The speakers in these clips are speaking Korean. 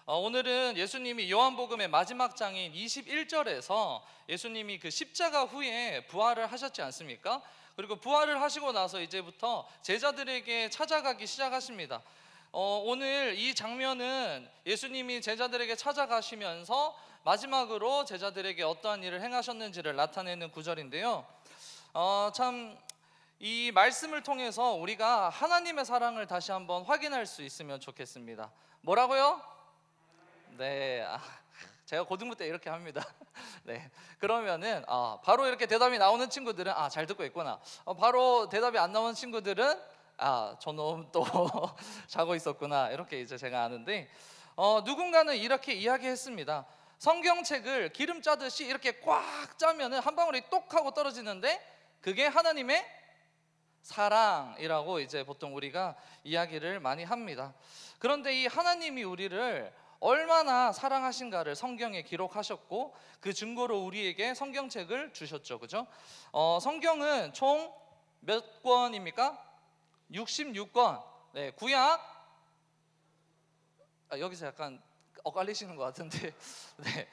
오늘은 예수님이 요한복음의 마지막 장인 21절에서 예수님이 그 십자가 후에 부활을 하셨지 않습니까? 그리고 부활을 하시고 나서 이제부터 제자들에게 찾아가기 시작하십니다. 오늘 이 장면은 예수님이 제자들에게 찾아가시면서 마지막으로 제자들에게 어떠한 일을 행하셨는지를 나타내는 구절인데요. 참 이 말씀을 통해서 우리가 하나님의 사랑을 다시 한번 확인할 수 있으면 좋겠습니다. 뭐라고요? 네, 제가 고등부 때 이렇게 합니다. 네, 그러면은 바로 이렇게 대답이 나오는 친구들은 잘 듣고 있구나. 바로 대답이 안 나오는 친구들은 저놈 또 자고 있었구나. 이렇게 이제 제가 아는데, 누군가는 이렇게 이야기했습니다. 성경책을 기름 짜듯이 이렇게 꽉 짜면은 한 방울이 똑 하고 떨어지는데 그게 하나님의 사랑이라고 이제 보통 우리가 이야기를 많이 합니다. 그런데 이 하나님이 우리를 얼마나 사랑하신가를 성경에 기록하셨고 그 증거로 우리에게 성경책을 주셨죠. 그죠? 성경은 총 몇 권입니까? 66권. 네, 구약 여기서 약간 엇갈리시는 것 같은데 네,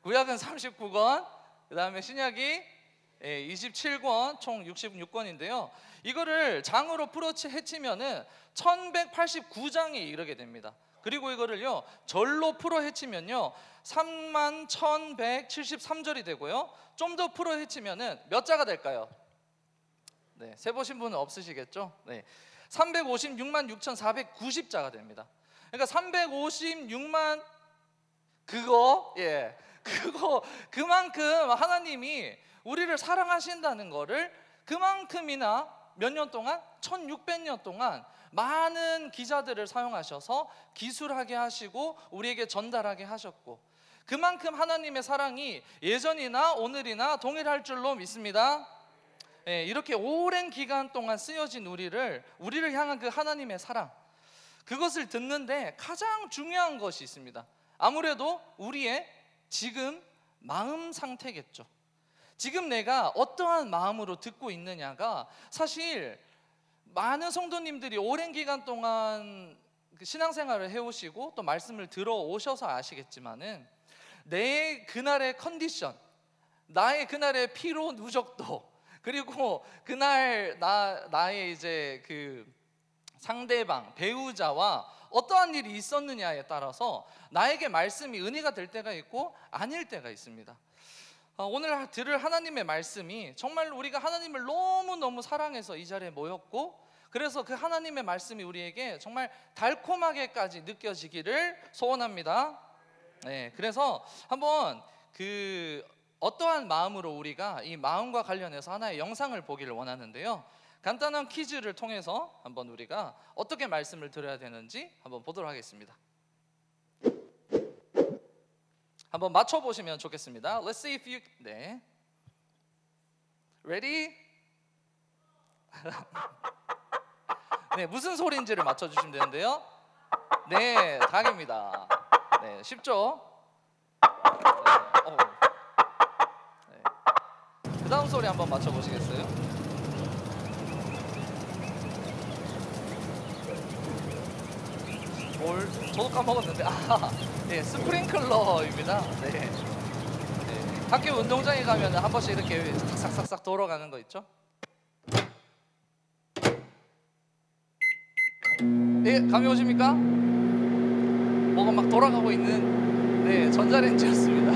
구약은 39권, 그 다음에 신약이 27권, 총 66권인데요 이거를 장으로 풀어 헤치면은 1189장에 이르게 됩니다. 그리고 이거를요 절로 풀어 헤치면요 31,173절이 되고요, 좀 더 풀어 헤치면은 몇 자가 될까요? 네, 세보신 분은 없으시겠죠? 네, 356만 6,490자가 됩니다. 그러니까 356만 그만큼 하나님이 우리를 사랑하신다는 거를 그만큼이나 몇 년 동안 1600년 동안 많은 기자들을 사용하셔서 기술하게 하시고 우리에게 전달하게 하셨고, 그만큼 하나님의 사랑이 예전이나 오늘이나 동일할 줄로 믿습니다. 이렇게 오랜 기간 동안 쓰여진 우리를 향한 그 하나님의 사랑, 그것을 듣는데 가장 중요한 것이 있습니다. 아무래도 우리의 지금 마음 상태겠죠. 지금 내가 어떠한 마음으로 듣고 있느냐가 사실 많은 성도님들이 오랜 기간 동안 신앙생활을 해오시고 또 말씀을 들어오셔서 아시겠지만은 내 그날의 컨디션, 나의 그날의 피로 누적도, 그리고 그날 나의 이제 그 상대방, 배우자와 어떠한 일이 있었느냐에 따라서 나에게 말씀이 은혜가 될 때가 있고 아닐 때가 있습니다. 오늘 들을 하나님의 말씀이 정말 우리가 하나님을 너무너무 사랑해서 이 자리에 모였고, 그래서 그 하나님의 말씀이 우리에게 정말 달콤하게까지 느껴지기를 소원합니다. 네, 그래서 한번 어떠한 마음으로 우리가 이 마음과 관련해서 하나의 영상을 보기를 원하는데요, 간단한 퀴즈를 통해서 한번 우리가 어떻게 말씀을 들어야 되는지 한번 보도록 하겠습니다. 한번 맞춰보시면 좋겠습니다. Let's see if you... 네, ready? 네, 무슨 소리인지를 맞춰주시면 되는데요. 네, 닭입니다. 네, 쉽죠? 네. 그 다음 소리 한번 맞춰보시겠어요? 저도 까먹었는데 네, 스프링클러입니다. 네. 학교 운동장에 가면 한 번씩 이렇게 싹싹싹 돌아가는 거 있죠? 네, 감이 오십니까? 뭐가 막 돌아가고 있는 전자레인지였습니다.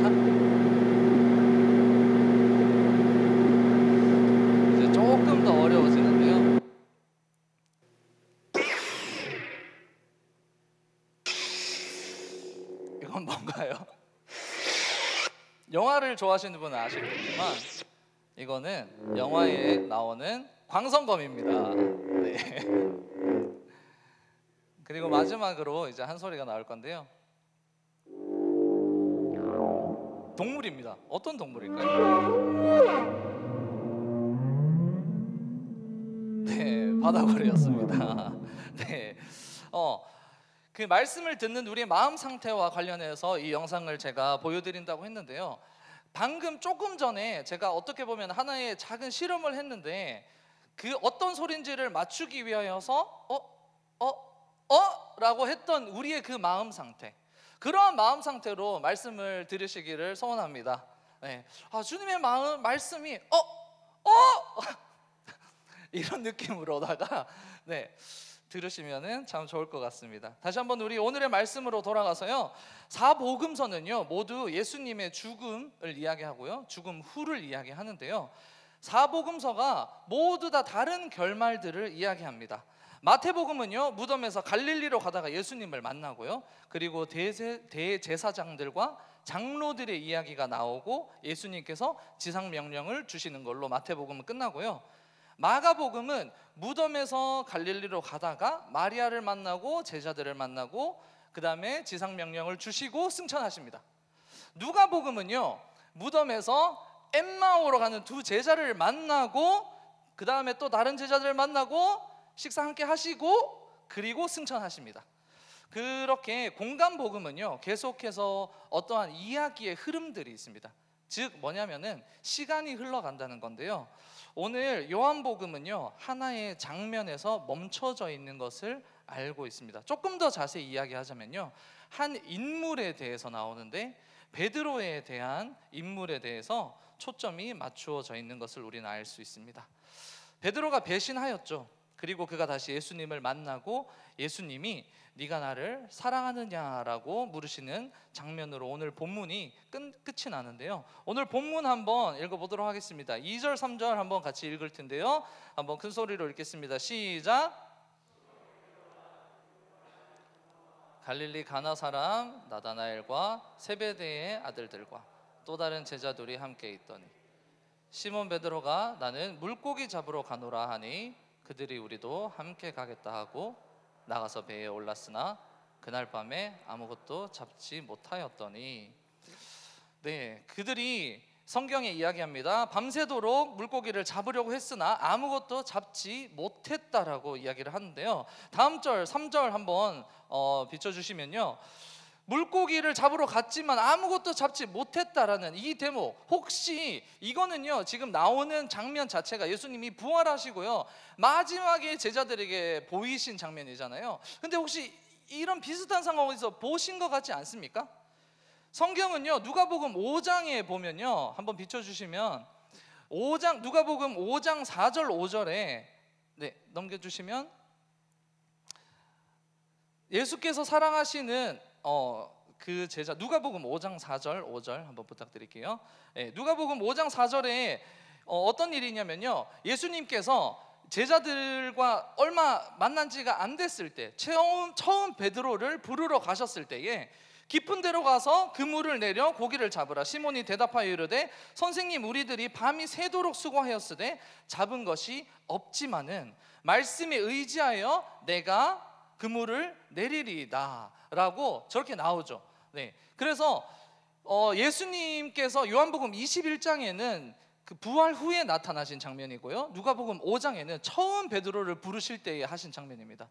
이제 조금 더 어려워지는데요. 이건 뭔가요? 영화를 좋아하시는 분은 아시겠지만 이거는 영화에 나오는 광선검입니다. 네. 그리고 마지막으로 이제 한 소리가 나올 건데요. 동물입니다. 어떤 동물일까요? 네, 바다고래였습니다. 네, 그 말씀을 듣는 우리의 마음 상태와 관련해서 이 영상을 제가 보여드린다고 했는데요, 방금 조금 전에 제가 어떻게 보면 하나의 작은 실험을 했는데 그 어떤 소리인지를 맞추기 위하여서 라고 했던 우리의 그 마음 상태, 그러한 마음 상태로 말씀을 들으시기를 소원합니다. 네. 주님의 말씀이 이런 느낌으로다가 네, 들으시면은 참 좋을 것 같습니다. 다시 한번 우리 오늘의 말씀으로 돌아가서요. 사복음서는요 모두 예수님의 죽음을 이야기하고요, 죽음 후를 이야기하는데요, 사복음서가 모두 다 다른 결말들을 이야기합니다. 마태복음은요 무덤에서 갈릴리로 가다가 예수님을 만나고요, 그리고 대제사장들과 장로들의 이야기가 나오고 예수님께서 지상명령을 주시는 걸로 마태복음은 끝나고요, 마가복음은 무덤에서 갈릴리로 가다가 마리아를 만나고 제자들을 만나고 그 다음에 지상명령을 주시고 승천하십니다. 누가복음은요 무덤에서 엠마오로 가는 두 제자를 만나고 그 다음에 또 다른 제자들을 만나고 식사 함께 하시고 그리고 승천하십니다. 그렇게 공간복음은요 계속해서 어떠한 이야기의 흐름들이 있습니다. 즉 뭐냐면은 시간이 흘러간다는 건데요, 오늘 요한복음은요 하나의 장면에서 멈춰져 있는 것을 알고 있습니다. 조금 더 자세히 이야기하자면요, 한 인물에 대해서 나오는데 베드로에 대한 인물에 대해서 초점이 맞추어져 있는 것을 우리는 알 수 있습니다. 베드로가 배신하였죠. 그리고 그가 다시 예수님을 만나고 예수님이 네가 나를 사랑하느냐라고 물으시는 장면으로 오늘 본문이 끝이 나는데요, 오늘 본문 한번 읽어보도록 하겠습니다. 2절 3절 한번 같이 읽을 텐데요, 한번 큰 소리로 읽겠습니다. 시작. 갈릴리 가나 사람 나다나엘과 세베대의 아들들과 또 다른 제자들이 함께 있더니 시몬 베드로가 나는 물고기 잡으러 가노라 하니 그들이 우리도 함께 가겠다 하고 나가서 배에 올랐으나 그날 밤에 아무것도 잡지 못하였더니, 네, 그들이 성경에 이야기합니다. 밤새도록 물고기를 잡으려고 했으나 아무것도 잡지 못했다라고 이야기를 하는데요, 다음 절 3절 한번 비춰주시면요, 물고기를 잡으러 갔지만 아무것도 잡지 못했다라는 이 대목, 혹시 이거는요 지금 나오는 장면 자체가 예수님이 부활하시고요 마지막에 제자들에게 보이신 장면이잖아요. 근데 혹시 이런 비슷한 상황 어디서 보신 것 같지 않습니까? 성경은요 누가복음 5장에 보면요, 한번 비춰주시면 누가복음 5장 4절 5절에 네, 넘겨주시면 예수께서 사랑하시는 그 제자, 누가복음 5장 4절 5절 한번 부탁드릴게요. 네, 누가복음 5장 4절에 어떤 일이냐면요, 예수님께서 제자들과 얼마 만난 지가 안 됐을 때 처음 베드로를 부르러 가셨을 때에 깊은 데로 가서 그물을 내려 고기를 잡으라. 시몬이 대답하여 이르되 선생님 우리들이 밤이 새도록 수고하였으되 잡은 것이 없지만은 말씀에 의지하여 내가 그물을 내리리이다 라고 저렇게 나오죠. 네, 그래서 예수님께서 요한복음 21장에는 그 부활 후에 나타나신 장면이고요, 누가복음 5장에는 처음 베드로를 부르실 때에 하신 장면입니다.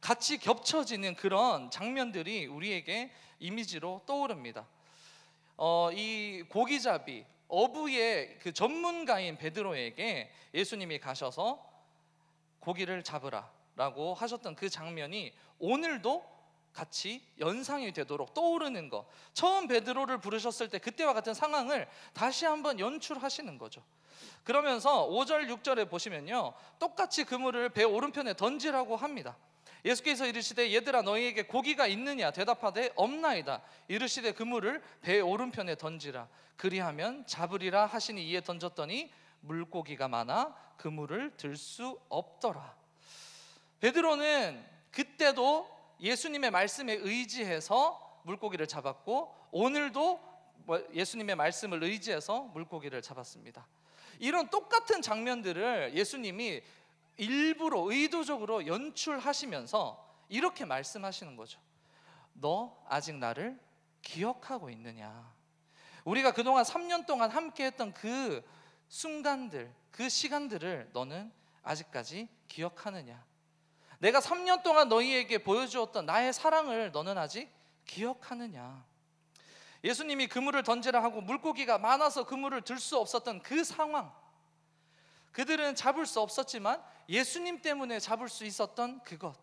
같이 겹쳐지는 그런 장면들이 우리에게 이미지로 떠오릅니다. 이 고기잡이 어부의 그 전문가인 베드로에게 예수님이 가셔서 고기를 잡으라 라고 하셨던 그 장면이 오늘도 같이 연상이 되도록 떠오르는 것, 처음 베드로를 부르셨을 때 그때와 같은 상황을 다시 한번 연출하시는 거죠. 그러면서 5절 6절에 보시면요, 똑같이 그물을 배 오른편에 던지라고 합니다. 예수께서 이르시되 얘들아 너희에게 고기가 있느냐 대답하되 없나이다. 이르시되 그물을 배 오른편에 던지라. 그리하면 잡으리라 하시니 이에 던졌더니 물고기가 많아 그물을 들 수 없더라. 베드로는 그때도 예수님의 말씀에 의지해서 물고기를 잡았고 오늘도 예수님의 말씀을 의지해서 물고기를 잡았습니다. 이런 똑같은 장면들을 예수님이 일부러 의도적으로 연출하시면서 이렇게 말씀하시는 거죠. 너 아직 나를 기억하고 있느냐? 우리가 그동안 3년 동안 함께 했던 그 순간들, 그 시간들을 너는 아직까지 기억하느냐? 내가 3년 동안 너희에게 보여주었던 나의 사랑을 너는 아직 기억하느냐? 예수님이 그물을 던지라 하고 물고기가 많아서 그물을 들 수 없었던 그 상황, 그들은 잡을 수 없었지만 예수님 때문에 잡을 수 있었던 그것,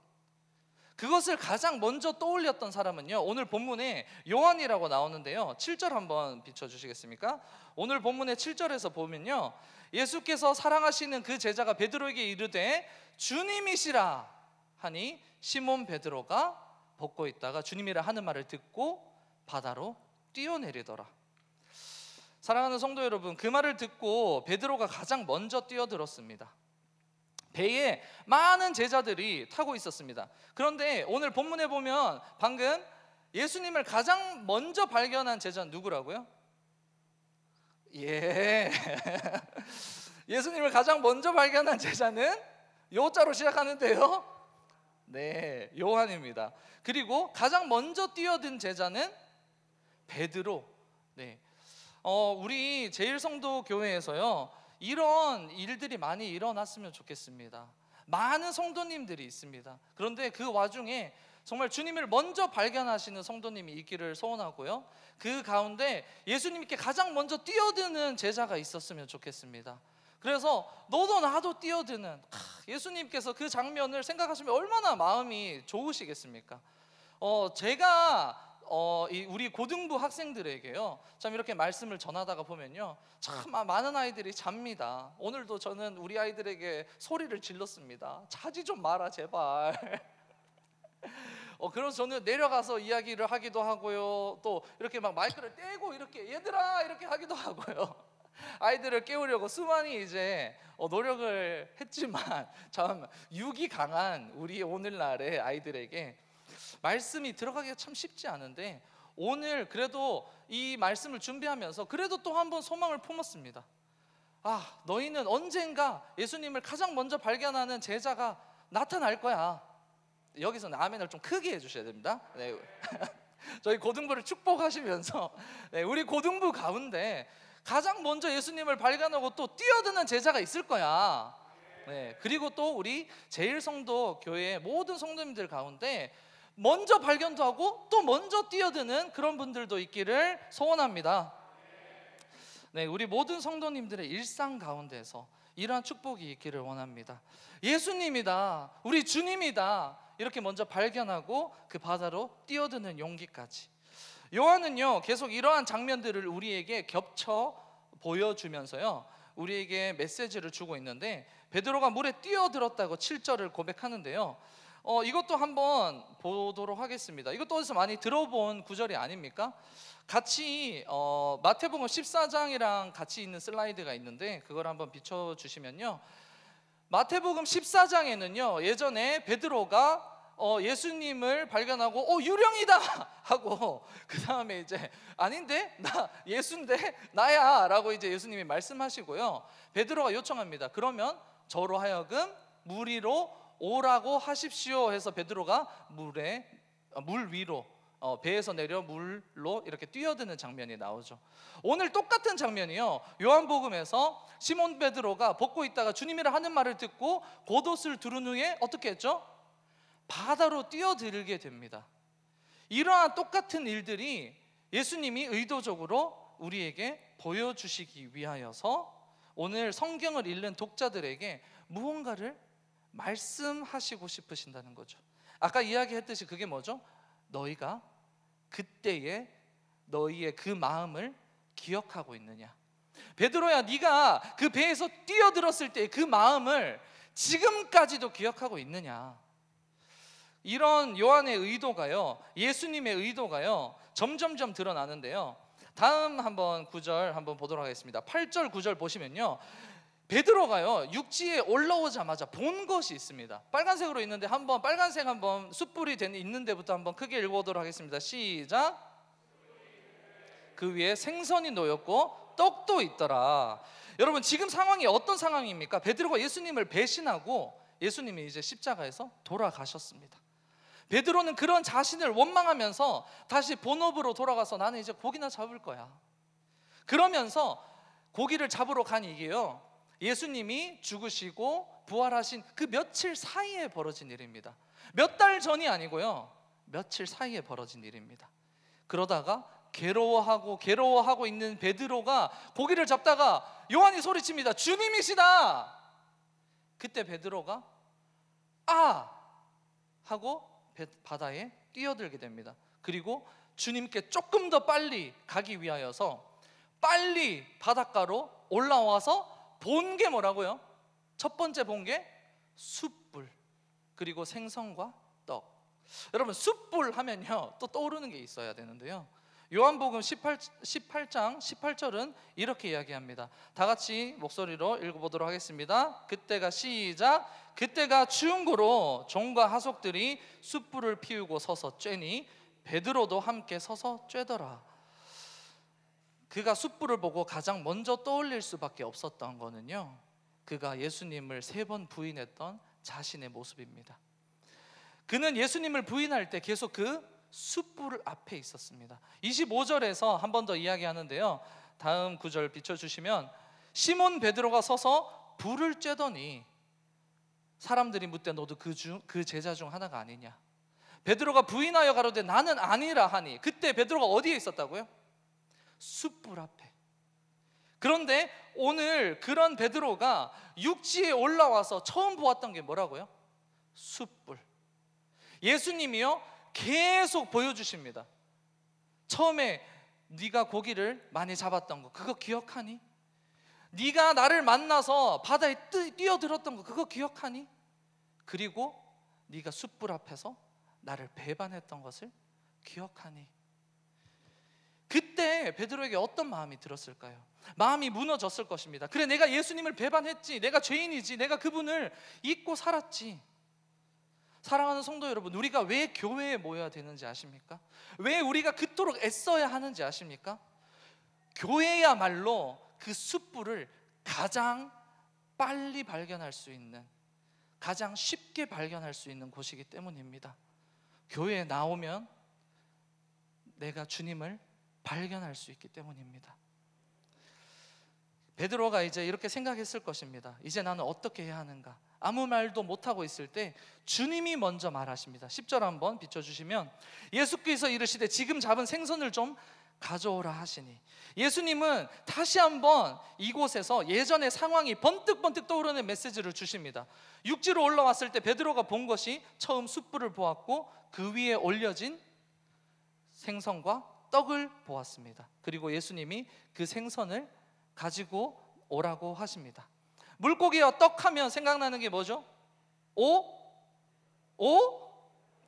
그것을 가장 먼저 떠올렸던 사람은요, 오늘 본문에 요한이라고 나오는데요, 7절 한번 비춰주시겠습니까? 오늘 본문의 7절에서 보면요, 예수께서 사랑하시는 그 제자가 베드로에게 이르되 주님이시라 하니 시몬 베드로가 벗고 있다가 주님이라 하는 말을 듣고 바다로 뛰어내리더라. 사랑하는 성도 여러분, 그 말을 듣고 베드로가 가장 먼저 뛰어들었습니다. 배에 많은 제자들이 타고 있었습니다. 그런데 오늘 본문에 보면 방금 예수님을 가장 먼저 발견한 제자는 누구라고요? 예. 예수님을 가장 먼저 발견한 제자는 요자로 시작하는데요, 네, 요한입니다. 그리고 가장 먼저 뛰어든 제자는 베드로. 네. 우리 제일성도 교회에서요, 이런 일들이 많이 일어났으면 좋겠습니다. 많은 성도님들이 있습니다. 그런데 그 와중에 정말 주님을 먼저 발견하시는 성도님이 있기를 소원하고요, 그 가운데 예수님께 가장 먼저 뛰어드는 제자가 있었으면 좋겠습니다. 그래서 너도 나도 뛰어드는, 예수님께서 그 장면을 생각하시면 얼마나 마음이 좋으시겠습니까? 제가 우리 고등부 학생들에게요, 참 이렇게 말씀을 전하다가 보면요, 참 많은 아이들이 잡니다. 오늘도 저는 우리 아이들에게 소리를 질렀습니다. 자지 좀 마라 제발. 그래서 저는 내려가서 이야기를 하기도 하고요, 또 이렇게 막 마이크를 떼고 이렇게 얘들아 이렇게 하기도 하고요. 아이들을 깨우려고 수많이 이제 노력을 했지만 참 육이 강한 우리 오늘날의 아이들에게 말씀이 들어가기가 참 쉽지 않은데, 오늘 그래도 이 말씀을 준비하면서 그래도 또 한 번 소망을 품었습니다. 너희는 언젠가 예수님을 가장 먼저 발견하는 제자가 나타날 거야. 여기서는 아멘을 좀 크게 해주셔야 됩니다. 네. 저희 고등부를 축복하시면서, 네, 우리 고등부 가운데 가장 먼저 예수님을 발견하고 또 뛰어드는 제자가 있을 거야. 네. 그리고 또 우리 제일성도 교회의 모든 성도님들 가운데 먼저 발견도 하고 또 먼저 뛰어드는 그런 분들도 있기를 소원합니다. 네, 우리 모든 성도님들의 일상 가운데서 이러한 축복이 있기를 원합니다. 예수님이다, 우리 주님이다, 이렇게 먼저 발견하고 그 바다로 뛰어드는 용기까지. 요한은요, 계속 이러한 장면들을 우리에게 겹쳐 보여주면서요, 우리에게 메시지를 주고 있는데, 베드로가 물에 뛰어들었다고 7절을 고백하는데요, 이것도 한번 보도록 하겠습니다. 이것도 어디서 많이 들어본 구절이 아닙니까? 같이 마태복음 14장이랑 같이 있는 슬라이드가 있는데 그걸 한번 비춰주시면요, 마태복음 14장에는요, 예전에 베드로가 예수님을 발견하고 유령이다 하고, 그 다음에 이제 아닌데 나 예수인데 나야 라고 이제 예수님이 말씀하시고요, 베드로가 요청합니다. 그러면 저로 하여금 물 위로 오라고 하십시오 해서 베드로가 물 위로 배에서 내려 물로 이렇게 뛰어드는 장면이 나오죠. 오늘 똑같은 장면이요, 요한복음에서 시몬 베드로가 벗고 있다가 주님이라 하는 말을 듣고 겉옷을 두른 후에 어떻게 했죠? 바다로 뛰어들게 됩니다. 이러한 똑같은 일들이 예수님이 의도적으로 우리에게 보여주시기 위하여서 오늘 성경을 읽는 독자들에게 무언가를 말씀하시고 싶으신다는 거죠. 아까 이야기했듯이 그게 뭐죠? 너희가 그때의 너희의 그 마음을 기억하고 있느냐. 베드로야, 네가 그 배에서 뛰어들었을 때 그 마음을 지금까지도 기억하고 있느냐. 이런 요한의 의도가요, 예수님의 의도가요, 점점점 드러나는데요. 다음 한번 9절 한번 보도록 하겠습니다. 8절 9절 보시면요, 베드로가요 육지에 올라오자마자 본 것이 있습니다. 빨간색으로 있는데 한번 빨간색 한번 숯불이 있는 데부터 한번 크게 읽어보도록 하겠습니다. 시작. 그 위에 생선이 놓였고 떡도 있더라. 여러분, 지금 상황이 어떤 상황입니까? 베드로가 예수님을 배신하고 예수님이 이제 십자가에서 돌아가셨습니다. 베드로는 그런 자신을 원망하면서 다시 본업으로 돌아가서 나는 이제 고기나 잡을 거야. 그러면서 고기를 잡으러 간 이게요, 예수님이 죽으시고 부활하신 그 며칠 사이에 벌어진 일입니다. 몇 달 전이 아니고요, 며칠 사이에 벌어진 일입니다. 그러다가 괴로워하고 있는 베드로가 고기를 잡다가 요한이 소리칩니다. 주님이시다. 그때 베드로가 하고 바다에 뛰어들게 됩니다. 그리고 주님께 조금 더 빨리 가기 위하여서 빨리 바닷가로 올라와서 본 게 뭐라고요? 첫 번째 본 게 숯불, 그리고 생선과 떡. 여러분, 숯불 하면요 또 떠오르는 게 있어야 되는데요, 요한복음 18장 18절은 이렇게 이야기합니다. 다 같이 목소리로 읽어보도록 하겠습니다. 그때가 시작. 그때가 추운 고로 종과 하속들이 숯불을 피우고 서서 쬐니 베드로도 함께 서서 쬐더라. 그가 숯불을 보고 가장 먼저 떠올릴 수밖에 없었던 거는요, 그가 예수님을 3번 부인했던 자신의 모습입니다. 그는 예수님을 부인할 때 계속 그 숯불 앞에 있었습니다. 25절에서 한 번 더 이야기하는데요, 다음 구절 비춰주시면, 시몬 베드로가 서서 불을 쬐더니 사람들이 묻되 너도 그 제자 중 하나가 아니냐. 베드로가 부인하여 가로되 나는 아니라 하니, 그때 베드로가 어디에 있었다고요? 숯불 앞에. 그런데 오늘 그런 베드로가 육지에 올라와서 처음 보았던 게 뭐라고요? 숯불. 예수님이요 계속 보여주십니다. 처음에 네가 고기를 많이 잡았던 거 그거 기억하니? 네가 나를 만나서 바다에 뛰어들었던 거 그거 기억하니? 그리고 네가 숯불 앞에서 나를 배반했던 것을 기억하니? 그때 베드로에게 어떤 마음이 들었을까요? 마음이 무너졌을 것입니다. 그래, 내가 예수님을 배반했지, 내가 죄인이지, 내가 그분을 잊고 살았지. 사랑하는 성도 여러분, 우리가 왜 교회에 모여야 되는지 아십니까? 왜 우리가 그토록 애써야 하는지 아십니까? 교회야말로 그 숯불을 가장 빨리 발견할 수 있는, 가장 쉽게 발견할 수 있는 곳이기 때문입니다. 교회에 나오면 내가 주님을 발견할 수 있기 때문입니다. 베드로가 이제 이렇게 생각했을 것입니다. 이제 나는 어떻게 해야 하는가? 아무 말도 못하고 있을 때 주님이 먼저 말하십니다. 10절 한번 비춰주시면, 예수께서 이르시되 지금 잡은 생선을 좀 가져오라 하시니, 예수님은 다시 한번 이곳에서 예전의 상황이 번뜩번뜩 떠오르는 메시지를 주십니다. 육지로 올라왔을 때 베드로가 본 것이 처음 숯불을 보았고 그 위에 올려진 생선과 떡을 보았습니다. 그리고 예수님이 그 생선을 가지고 오라고 하십니다. 물고기와 떡하면 생각나는 게 뭐죠?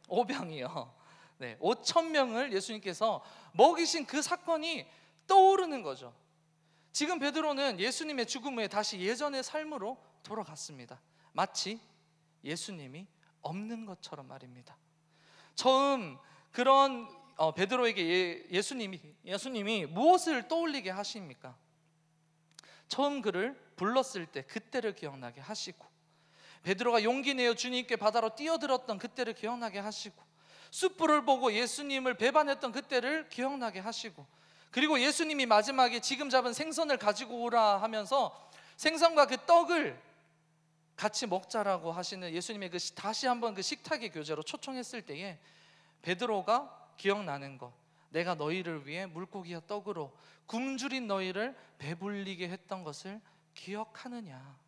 오병이요. 네, 5,000명을 예수님께서 먹이신 그 사건이 떠오르는 거죠. 지금 베드로는 예수님의 죽음 후에 다시 예전의 삶으로 돌아갔습니다. 마치 예수님이 없는 것처럼 말입니다. 처음 그런 베드로에게 예수님이 무엇을 떠올리게 하십니까? 처음 그를 불렀을 때 그때를 기억나게 하시고, 베드로가 용기 내어 주님께 바다로 뛰어들었던 그때를 기억나게 하시고, 숯불을 보고 예수님을 배반했던 그때를 기억나게 하시고, 그리고 예수님이 마지막에 지금 잡은 생선을 가지고 오라 하면서 생선과 그 떡을 같이 먹자라고 하시는 예수님의 그 다시 한번 그 식탁의 교제로 초청했을 때에 베드로가 기억나는 것, 내가 너희를 위해 물고기와 떡으로 굶주린 너희를 배불리게 했던 것을 기억하느냐.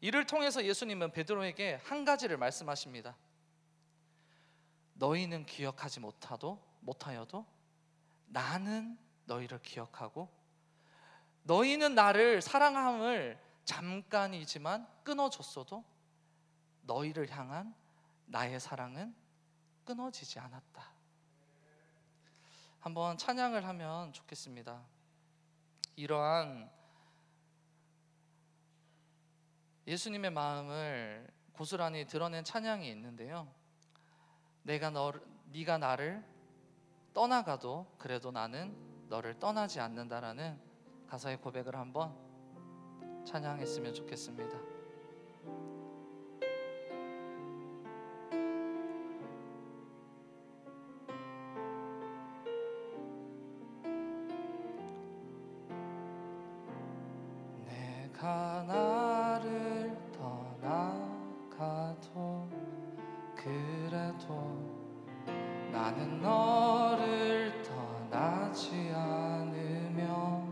이를 통해서 예수님은 베드로에게 한 가지를 말씀하십니다. 너희는 기억하지 못하여도 나는 너희를 기억하고, 너희는 나를 사랑함을 잠깐이지만 끊어줬어도 너희를 향한 나의 사랑은 끊어지지 않았다. 한번 찬양을 하면 좋겠습니다. 이러한 예수님의 마음을 고스란히 드러낸 찬양이 있는데요, 네가 나를 떠나가도 그래도 나는 너를 떠나지 않는다라는 가사의 고백을 한번 찬양했으면 좋겠습니다. 내가 나를 떠나가도 그래도 나는 너를 떠나지 않으며,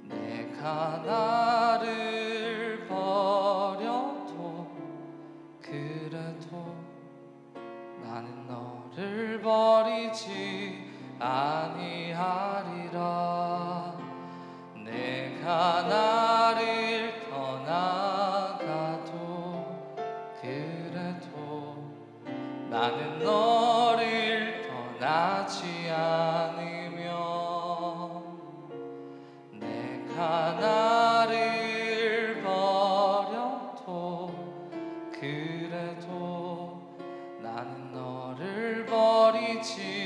내가 나를 버려도 그래도 버리지 아니하리라. 내가 나를 떠나가도 그래도 나는 너를 떠나지 않으며, 내가 나를 버려도 그래도 나는 너를 버리지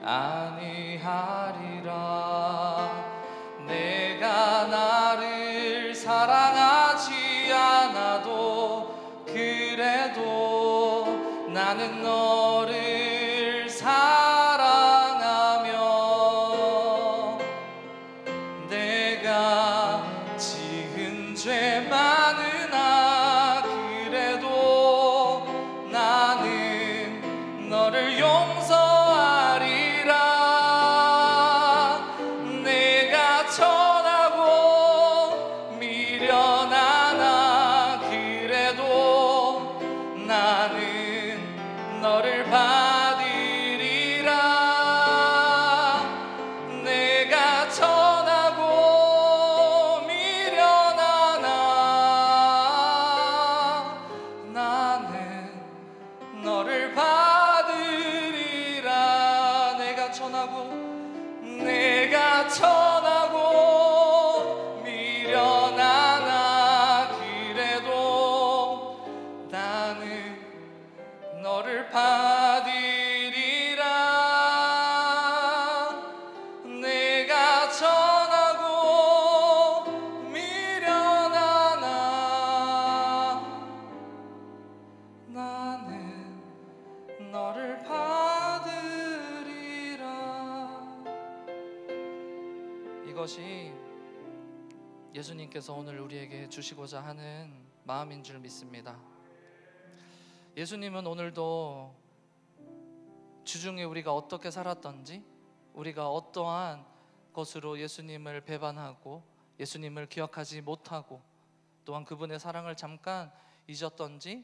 아니하리라. 내가 나를 사랑하지 않아도 그래도 나는 너를 사랑하며, 내가 지은 죄 많으나 그래도 나는 너를 용서하리라. 내가 천하고 미련하나 그래도 나는 너를 받으리라. 내가 천하고 미련하나 나는 너를 받으리라. 내가 천하고 미련하나 그래도 나는 너를 받으리라. 내가 천하고 미련하나 나는 너를 받으리라. 이것이 예수님께서 오늘 우리에게 주시고자 하는 마음인 줄 믿습니다. 예수님은 오늘도 주중에 우리가 어떻게 살았던지, 우리가 어떠한 것으로 예수님을 배반하고 예수님을 기억하지 못하고 또한 그분의 사랑을 잠깐 잊었던지,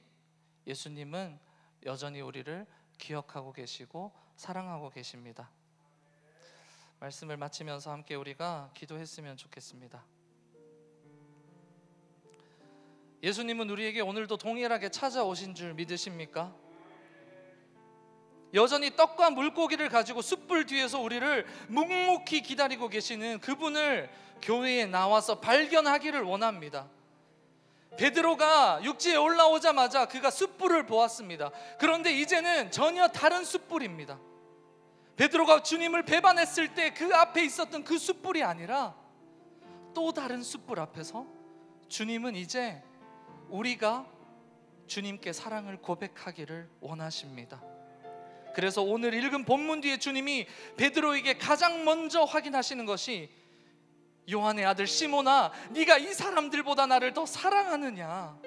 예수님은 여전히 우리를 기억하고 계시고 사랑하고 계십니다. 말씀을 마치면서 함께 우리가 기도했으면 좋겠습니다. 예수님은 우리에게 오늘도 동일하게 찾아오신 줄 믿으십니까? 여전히 떡과 물고기를 가지고 숯불 뒤에서 우리를 묵묵히 기다리고 계시는 그분을 교회에 나와서 발견하기를 원합니다. 베드로가 육지에 올라오자마자 그가 숯불을 보았습니다. 그런데 이제는 전혀 다른 숯불입니다. 베드로가 주님을 배반했을 때 그 앞에 있었던 그 숯불이 아니라 또 다른 숯불 앞에서 주님은 이제 우리가 주님께 사랑을 고백하기를 원하십니다. 그래서 오늘 읽은 본문 뒤에 주님이 베드로에게 가장 먼저 확인하시는 것이, 요한의 아들 시몬아, 네가 이 사람들보다 나를 더 사랑하느냐?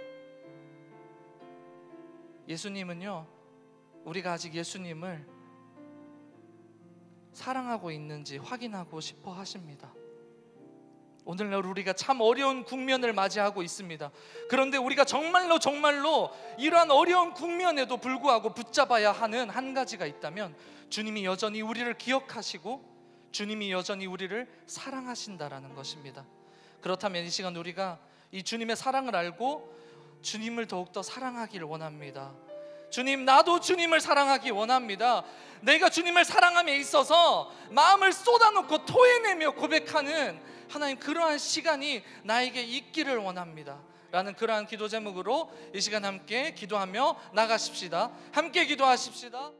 예수님은요, 우리가 아직 예수님을 사랑하고 있는지 확인하고 싶어 하십니다. 오늘날 우리가 참 어려운 국면을 맞이하고 있습니다. 그런데 우리가 정말로 이러한 어려운 국면에도 불구하고 붙잡아야 하는 한 가지가 있다면, 주님이 여전히 우리를 기억하시고 주님이 여전히 우리를 사랑하신다라는 것입니다. 그렇다면 이 시간 우리가 이 주님의 사랑을 알고 주님을 더욱더 사랑하기를 원합니다. 주님, 나도 주님을 사랑하기 원합니다. 내가 주님을 사랑함에 있어서 마음을 쏟아놓고 토해내며 고백하는 하나님, 그러한 시간이 나에게 있기를 원합니다 라는 그러한 기도 제목으로 이 시간 함께 기도하며 나가십시다. 함께 기도하십시다.